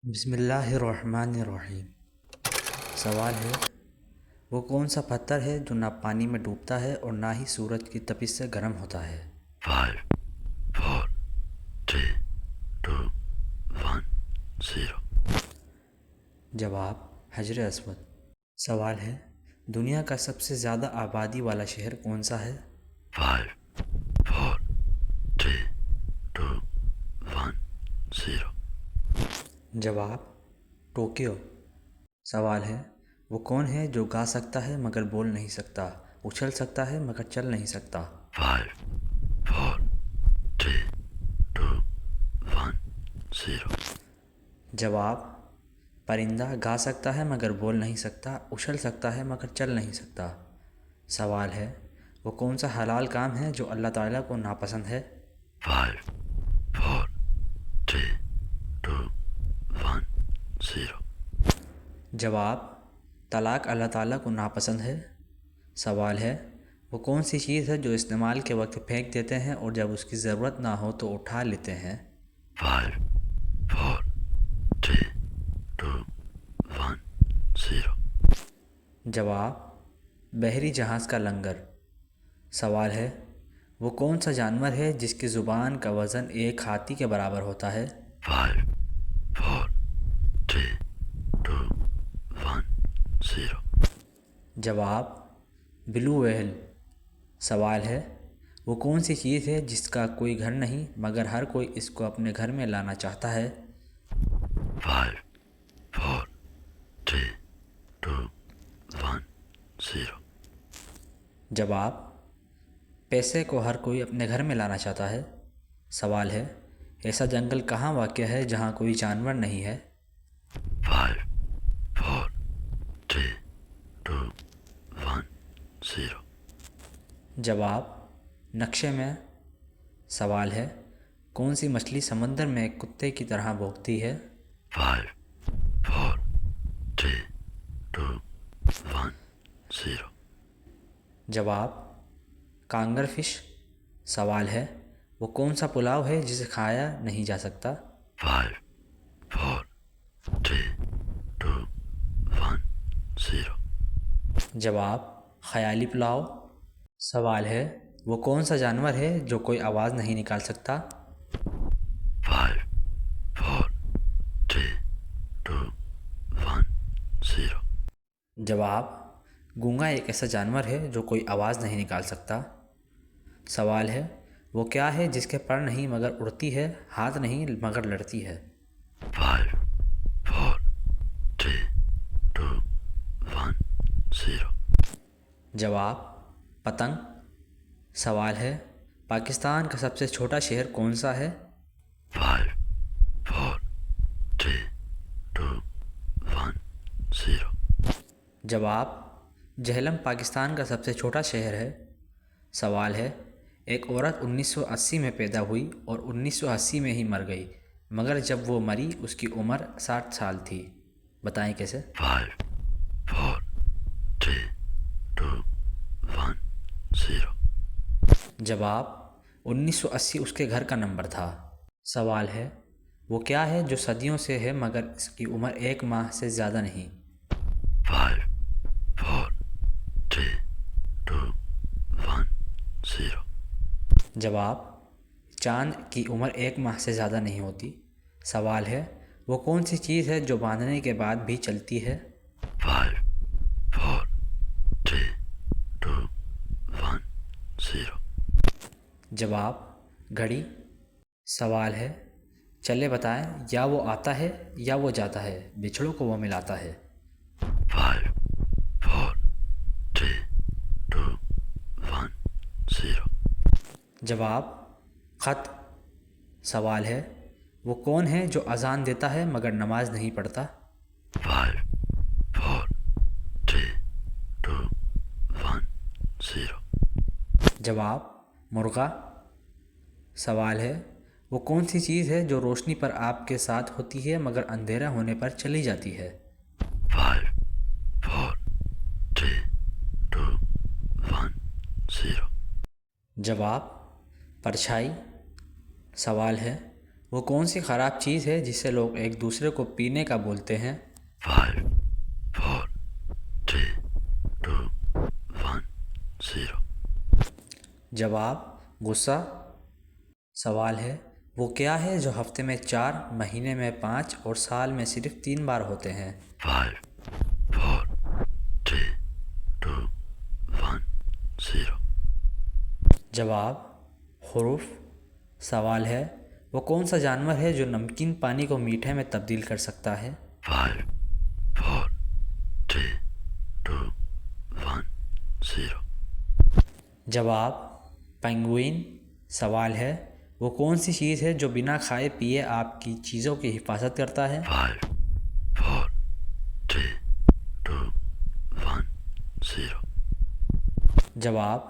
بسم اللہ الرحمن الرحیم۔ سوال ہے، وہ کون سا پتھر ہے جو نہ پانی میں ڈوبتا ہے اور نہ ہی سورج کی تپش سے گرم ہوتا ہے؟ 5 4 3 2 1 0 جواب حجر اسود۔ سوال ہے، دنیا کا سب سے زیادہ آبادی والا شہر کون سا ہے؟ 5 4 3 2 1 0 جواب ٹوکیو۔ سوال ہے، وہ کون ہے جو گا سکتا ہے مگر بول نہیں سکتا، اچھل سکتا ہے مگر چل نہیں سکتا؟ 5 4 3 2 1 0 جواب پرندہ گا سکتا ہے مگر بول نہیں سکتا، اچھل سکتا ہے مگر چل نہیں سکتا۔ سوال ہے، وہ کون سا حلال کام ہے جو اللہ تعالیٰ کو ناپسند ہے؟ 5 4 3 2 1 0 جواب طلاق اللہ تعالیٰ کو ناپسند ہے۔ سوال ہے، وہ کون سی چیز ہے جو استعمال کے وقت پھینک دیتے ہیں اور جب اس کی ضرورت نہ ہو تو اٹھا لیتے ہیں؟ 5 4 3 2 1 0 جواب بحری جہاز کا لنگر۔ سوال ہے، وہ کون سا جانور ہے جس کی زبان کا وزن ایک ہاتھی کے برابر ہوتا ہے؟ 5 4 3 2 1 0 جواب بلو ویل۔ سوال ہے، وہ کون سی چیز ہے جس کا کوئی گھر نہیں مگر ہر کوئی اس کو اپنے گھر میں لانا چاہتا ہے؟ 5 4 3 2 1 0 جواب پیسے کو ہر کوئی اپنے گھر میں لانا چاہتا ہے۔ سوال ہے، ایسا جنگل کہاں واقع ہے جہاں کوئی جانور نہیں ہے؟ 5 4 3 2 1 0 جواب نقشے میں۔ سوال ہے، کون سی مچھلی سمندر میں ایک کتے کی طرح بھونکتی ہے؟ 5 4 3 2 1 0 جواب کانگر فش۔ سوال ہے، وہ کون سا پلاؤ ہے جسے کھایا نہیں جا سکتا؟ 5 4 3 2 1 0 جواب خیالی پلاؤ۔ سوال ہے، وہ کون سا جانور ہے جو کوئی آواز نہیں نکال سکتا؟ 5 4 3 2 1 0 جواب گونگا ایک ایسا جانور ہے جو کوئی آواز نہیں نکال سکتا۔ سوال ہے، وہ کیا ہے جس کے پر نہیں مگر اڑتی ہے، ہاتھ نہیں مگر لڑتی ہے؟ 5 4 3 2 1 0 جواب پتنگ۔ سوال ہے، پاکستان کا سب سے چھوٹا شہر کون سا ہے؟ 5 4 3 2 1 0 جواب جہلم پاکستان کا سب سے چھوٹا شہر ہے۔ سوال ہے، ایک عورت 1980 میں پیدا ہوئی اور 1980 میں ہی مر گئی مگر جب وہ مری اس کی عمر 60 سال تھی، بتائیں کیسے؟ 5 4 3 2 1 0 جواب 1980 اس کے گھر کا نمبر تھا۔ سوال ہے، وہ کیا ہے جو صدیوں سے ہے مگر اس کی عمر ایک ماہ سے زیادہ نہیں؟ 5 4 3 2 1 0 جواب چاند کی عمر ایک ماہ سے زیادہ نہیں ہوتی۔ سوال ہے، وہ کون سی چیز ہے جو باندھنے کے بعد بھی چلتی ہے؟ 5 4 3 2 1 0 جواب گھڑی۔ سوال ہے، چلے بتائیں، یا وہ آتا ہے یا وہ جاتا ہے، بچھڑوں کو وہ ملاتا ہے؟ 5 4 3 2 1 0 جواب خط۔ سوال ہے، وہ کون ہے جو اذان دیتا ہے مگر نماز نہیں پڑھتا؟ 5 4 3 2 1 0 جواب مرغا۔ سوال ہے، وہ کون سی چیز ہے جو روشنی پر آپ کے ساتھ ہوتی ہے مگر اندھیرا ہونے پر چلی جاتی ہے؟ 5 4 3 2 1 0 جواب پرچھائی۔ سوال ہے، وہ کون سی خراب چیز ہے جسے لوگ ایک دوسرے کو پینے کا بولتے ہیں؟ 5, 4, 3, 2, 1, 0. جواب غصہ۔ سوال ہے وہ کیا ہے جو ہفتے میں 4، مہینے میں 5 اور سال میں صرف 3 بار ہوتے ہیں؟ 5, 4, 3, 2, 1, 0. جواب حروف۔ سوال ہے وہ کون سا جانور ہے جو نمکین پانی کو میٹھے میں تبدیل کر سکتا ہے؟ 5, 4, 3, 2, 1, 0. جواب پینگوئن۔ سوال ہے وہ کون سی چیز ہے جو بنا کھائے پیے آپ کی چیزوں کی حفاظت کرتا ہے؟ 5, 4, 3, 2, 1, 0. جواب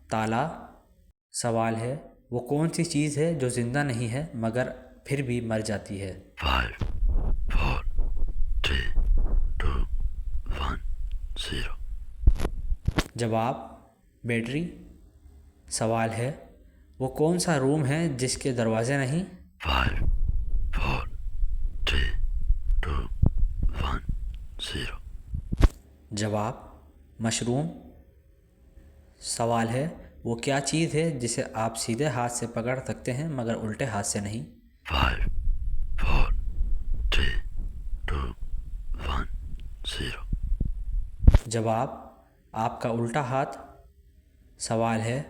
تالا۔ سوال ہے وہ کون سی چیز ہے جو زندہ نہیں ہے مگر پھر بھی مر جاتی ہے؟ 5, 4, 3, 2, 1, 0. جواب بیٹری۔ سوال ہے وہ کون سا روم ہے جس کے دروازے نہیں؟ 5, 4, 3, 2, 1, 0. جواب مشروم۔ سوال ہے وہ کیا چیز ہے جسے آپ سیدھے ہاتھ سے پکڑ سکتے ہیں مگر الٹے ہاتھ سے نہیں؟ 5, 4, 3, 2, 1, 0. جواب آپ کا الٹا ہاتھ۔ سوال ہے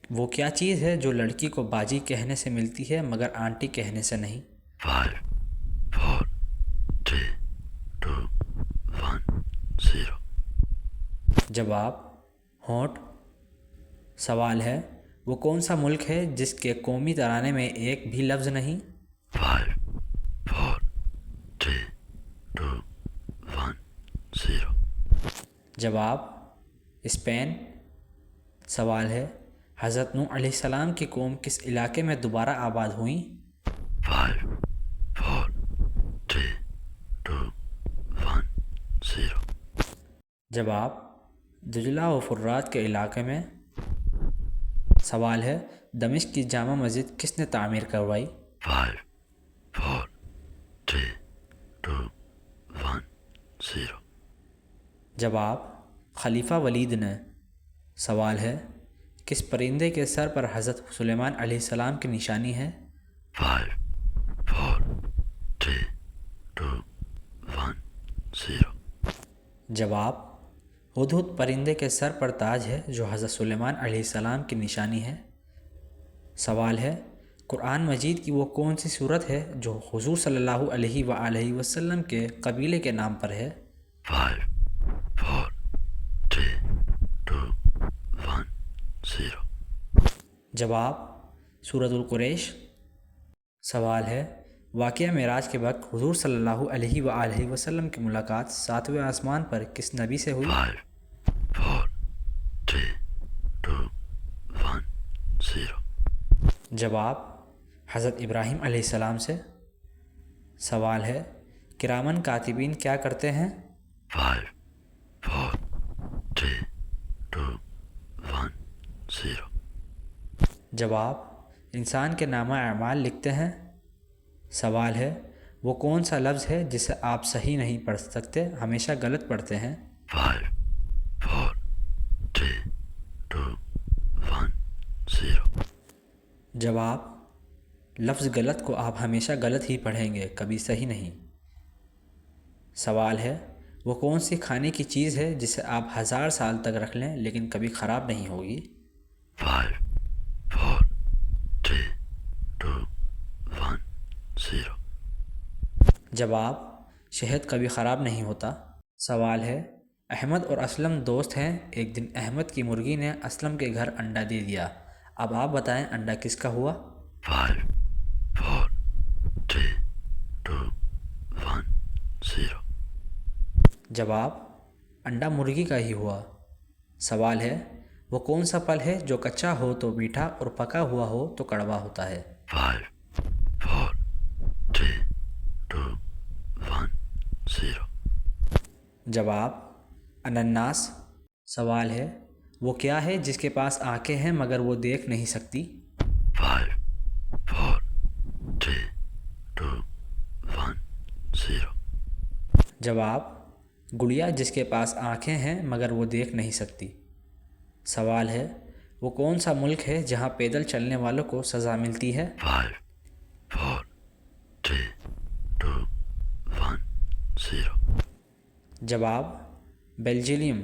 وہ کیا چیز ہے جو لڑکی کو باجی کہنے سے ملتی ہے مگر آنٹی کہنے سے نہیں؟ 5, 4, 3, 2, 1, 0. جواب ہونٹ۔ سوال ہے وہ کون سا ملک ہے جس کے قومی ترانے میں ایک بھی لفظ نہیں؟ 5, 4, 3, 2, 1, 0. جواب اسپین۔ سوال ہے حضرت نوح علیہ السلام کی قوم کس علاقے میں دوبارہ آباد ہوئیں؟ 5, 4, 3, 2, 1, 0. جواب دجلہ و فرات کے علاقے میں۔ سوال ہے دمشق کی جامع مسجد کس نے تعمیر کروائی؟ 5, 4, 3, 2, 1, 0. جواب خلیفہ ولید نے۔ سوال ہے کس پرندے کے سر پر حضرت سلیمان علیہ السلام کی نشانی ہے؟ 5, 4, 3, 2, 1, 0. جواب ہدہد پرندے کے سر پر تاج ہے جو حضرت سلیمان علیہ السلام کی نشانی ہے۔ سوال ہے قرآن مجید کی وہ کون سی صورت ہے جو حضور صلی اللہ علیہ وآلہ وسلم کے قبیلے کے نام پر ہے؟ 5, 4, 3, 2, 1, 0. جواب سورۃ القریش۔ سوال ہے واقعہ معراج کے وقت حضور صلی اللہ علیہ وآلہ وسلم کی ملاقات 7ویں آسمان پر کس نبی سے ہوئی؟ 5, 4, 3, 2, 1, 0. جواب حضرت ابراہیم علیہ السلام سے۔ سوال ہے کرامن کاتبین کیا کرتے ہیں؟ 5, 4, 3, 2, 1, 0. جواب انسان کے نامہ اعمال لکھتے ہیں۔ سوال ہے وہ کون سا لفظ ہے جسے آپ صحیح نہیں پڑھ سکتے، ہمیشہ غلط پڑھتے ہیں؟ 5, 4, 3, 2, 1, 0. جواب لفظ غلط کو آپ ہمیشہ غلط ہی پڑھیں گے، کبھی صحیح نہیں۔ سوال ہے وہ کون سی کھانے کی چیز ہے جسے آپ 1000 سال تک رکھ لیں لیکن کبھی خراب نہیں ہوگی؟ 5, 4, 3, 2, 1, 0. جواب شہد کبھی خراب نہیں ہوتا۔ سوال ہے احمد اور اسلم دوست ہیں، ایک دن احمد کی مرغی نے اسلم کے گھر انڈا دے دیا، اب آپ بتائیں انڈا کس کا ہوا؟ 5, 4, 3, 2, 1, 0. جواب انڈا مرغی کا ہی ہوا۔ سوال ہے وہ کون سا پھل ہے جو کچا ہو تو میٹھا اور پکا ہوا ہو تو کڑوا ہوتا ہے؟ 5, 4, 3, 2, 1, 0. جواب انناس۔ سوال ہے وہ کیا ہے جس کے پاس آنکھیں ہیں مگر وہ دیکھ نہیں سکتی؟ 5, 4, 3, جواب: گڑیا جس کے پاس آنکھیں ہیں مگر وہ دیکھ نہیں سکتی۔ سوال ہے: وہ کون سا ملک ہے جہاں پیدل چلنے والوں کو سزا ملتی ہے؟ 5 4 3 2 1 0 جواب: بیلجیم۔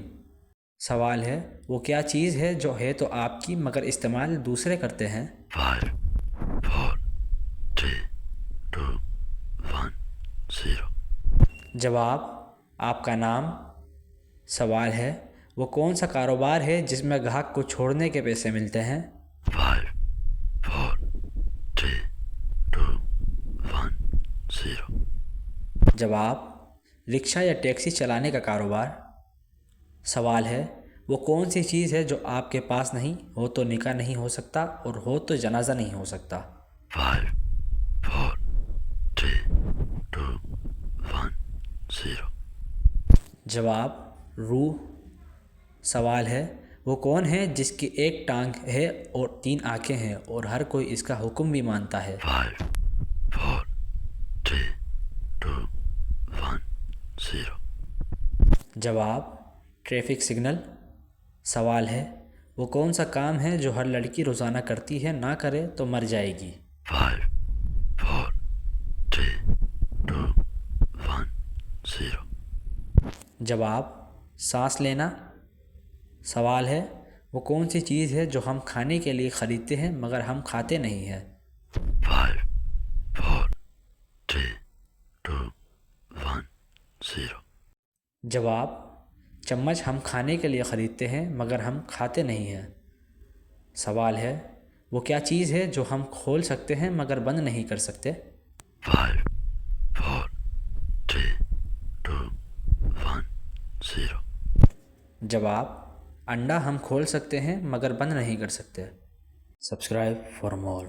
سوال ہے: وہ کیا چیز ہے جو ہے تو آپ کی مگر استعمال دوسرے کرتے ہیں؟ 5 4 3 2 1 0 جواب: آپ کا نام۔ سوال ہے: وہ کون سا کاروبار ہے جس میں گاہک کو چھوڑنے کے پیسے ملتے ہیں؟ 5 4 3 2 1 0 جواب: رکشہ یا ٹیکسی چلانے کا کاروبار۔ سوال ہے: وہ کون سی چیز ہے جو آپ کے پاس نہیں ہو تو نکاح نہیں ہو سکتا اور ہو تو جنازہ نہیں ہو سکتا؟ 5 4 3 2 1 0 جواب: روح۔ سوال ہے: وہ کون ہے جس کی ایک ٹانگ ہے اور 3 آنکھیں ہیں اور ہر کوئی اس کا حکم بھی مانتا ہے؟ 5 4 3 2 1 0 جواب: ٹریفک سگنل۔ سوال ہے: وہ کون سا کام ہے جو ہر لڑکی روزانہ کرتی ہے، نہ کرے تو مر جائے گی؟ 5 4 3 2 1 0 جواب: سانس لینا۔ سوال ہے: وہ کون سی چیز ہے جو ہم کھانے کے لیے خریدتے ہیں مگر ہم کھاتے نہیں ہیں؟ 5 4 3 2 1 0 جواب: چمچ ہم کھانے کے لیے خریدتے ہیں مگر ہم کھاتے نہیں ہیں۔ سوال ہے: وہ کیا چیز ہے جو ہم کھول سکتے ہیں مگر بند نہیں کر سکتے؟ 5 4 3 2 1 0 جواب: انڈا ہم کھول سکتے ہیں مگر بند نہیں کر سکتے۔ Subscribe for more.